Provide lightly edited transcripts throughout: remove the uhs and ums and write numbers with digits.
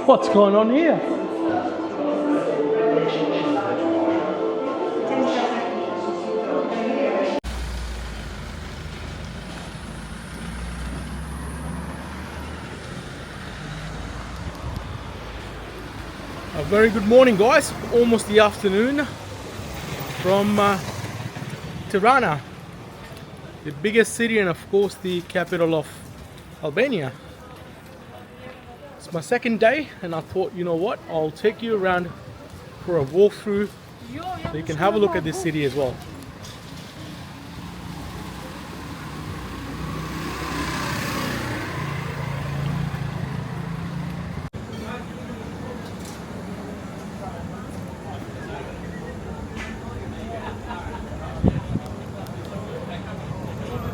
What's going on here? A very good morning, guys. Almost the afternoon from Tirana, the biggest city and of course the capital of Albania. It's my second day and I thought, you know what, I'll take you around for a walkthrough so you can have a look at this city as well.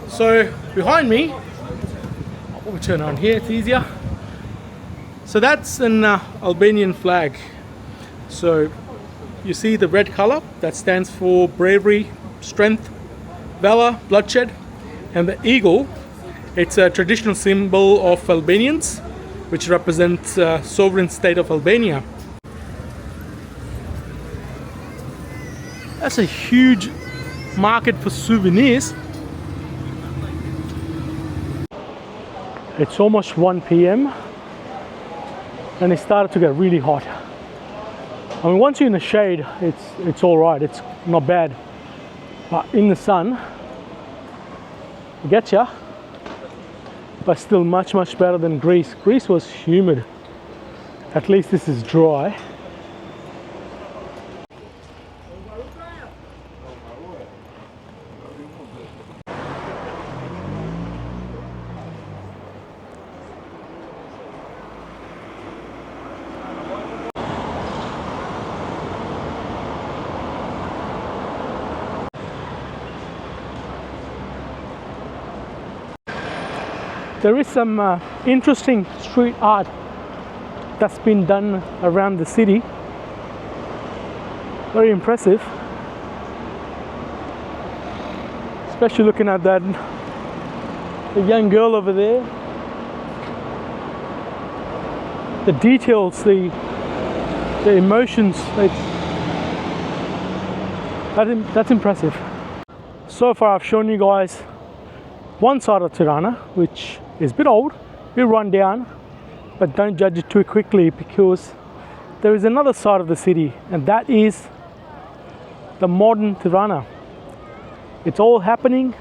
So behind me, I'll probably turn on here, it's easier. So that's an Albanian flag. So you see the red color, that stands for bravery, strength, valor, bloodshed. And the eagle, it's a traditional symbol of Albanians, which represents sovereign state of Albania. That's a huge market for souvenirs. It's almost 1 p.m. and it started to get really hot. I mean, once you're in the shade, it's all right. It's not bad. But in the sun, it gets ya. But still much better than Greece. Greece was humid. At least this is dry. There is some interesting street art that's been done around the city. Very impressive. Especially looking at that the young girl over there. The details, the emotions, that's impressive. So far I've shown you guys one side of Tirana, which is a bit old, a bit run down, but don't judge it too quickly because there is another side of the city, and that is the modern Tirana. It's all happening,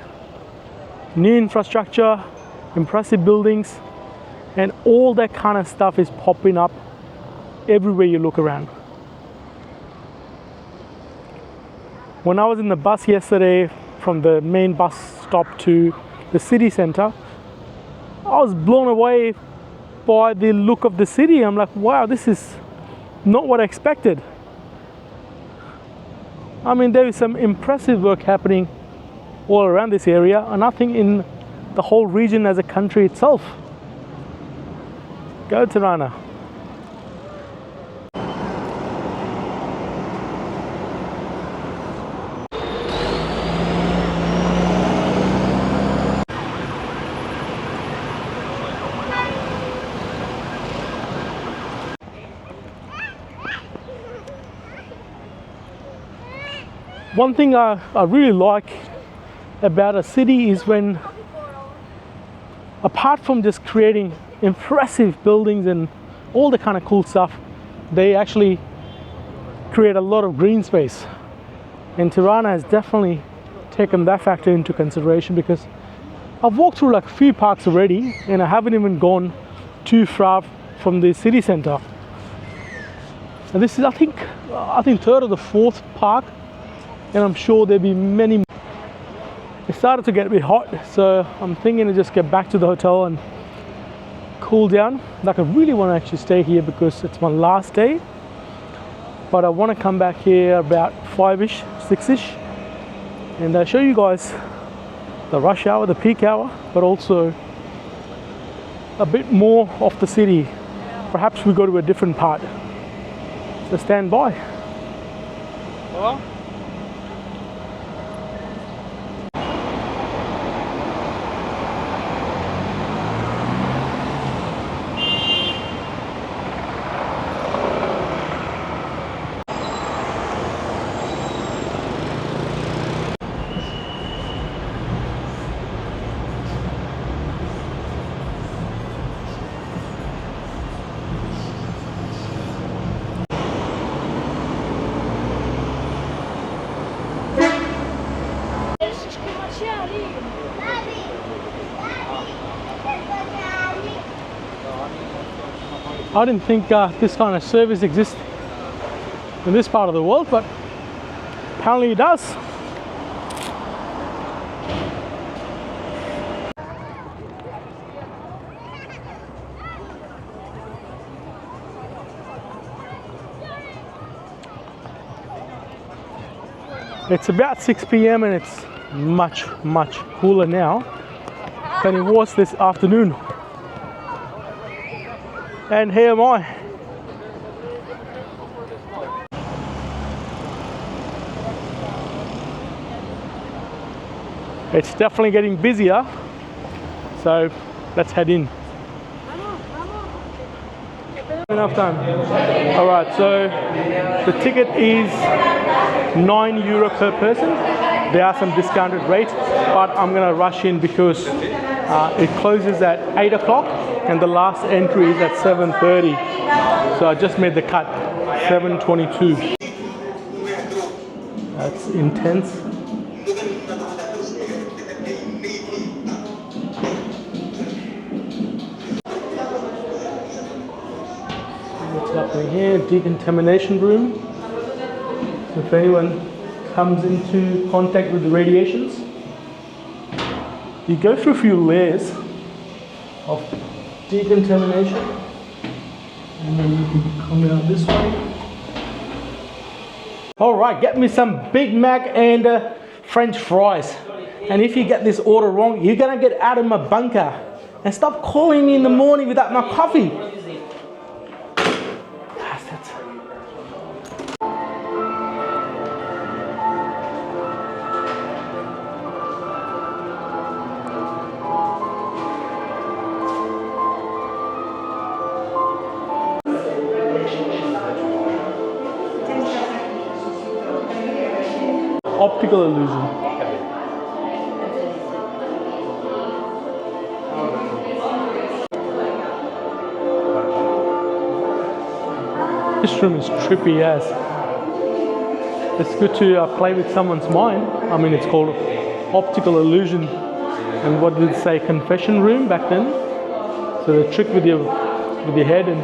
new infrastructure, impressive buildings, and all that kind of stuff is popping up everywhere you look around. When I was in the bus yesterday from the main bus stop to the city center, I was blown away by the look of the city. I'm like, wow, this is not what I expected. I mean, there is some impressive work happening all around this area, and I think in the whole region as a country itself. Go Tirana. One thing I really like about a city is when, apart from just creating impressive buildings and all the kind of cool stuff, they actually create a lot of green space. And Tirana has definitely taken that factor into consideration, because I've walked through like a few parks already and I haven't even gone too far from the city center. And this is I think third or the fourth park, and I'm sure there'll be many more. It started to get a bit hot, so I'm thinking to just get back to the hotel and cool down. Like, I really want to actually stay here because it's my last day, but I want to come back here about 5ish, 6ish, and show you guys the rush hour, the peak hour, but also a bit more of the city. Perhaps we go to a different part, so stand by. Hello? I didn't think this kind of service exists in this part of the world, but apparently it does. It's about 6 p.m. and it's much cooler now than it was this afternoon. And here am I. It's definitely getting busier, so let's head in. Enough time. All right, so the ticket is €9 per person. There are some discounted rates, but I'm gonna rush in because it closes at 8 o'clock and the last entry is at 7:30. So I just made the cut, 7:22. That's intense. What's happening here? Decontamination room. So if anyone comes into contact with the radiations, you go through a few layers of decontamination, and then you can come out this way. All right, get me some Big Mac and French fries. And if you get this order wrong, you're gonna get out of my bunker. And stop calling me in the morning without my coffee. Optical illusion. This room is trippy as. It's good to play with someone's mind. I mean, it's called optical illusion. And what did it say? Confession room back then. So the trick with your head and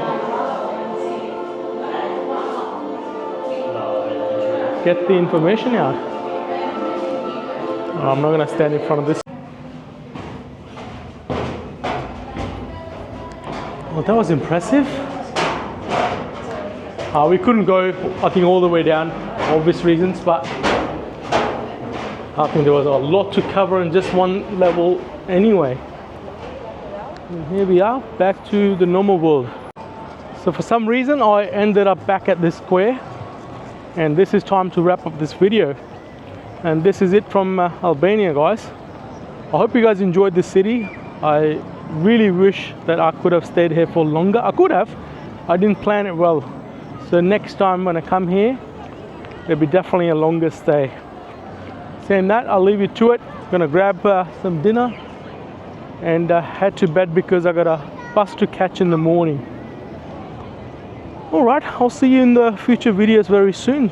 get the information out. I'm not going to stand in front of this. Well, that was impressive. We couldn't go, I think, all the way down, obvious reasons, but I think there was a lot to cover in just one level anyway. And here we are, back to the normal world. So for some reason, I ended up back at this square, and this is time to wrap up this video. And this is it from Albania, guys. I hope you guys enjoyed this city. I really wish that I could have stayed here for longer. I could have. I didn't plan it well. So next time when I come here, there'll be definitely a longer stay. Saying that, I'll leave you to it. Gonna grab some dinner and head to bed because I got a bus to catch in the morning. All right, I'll see you in the future videos very soon.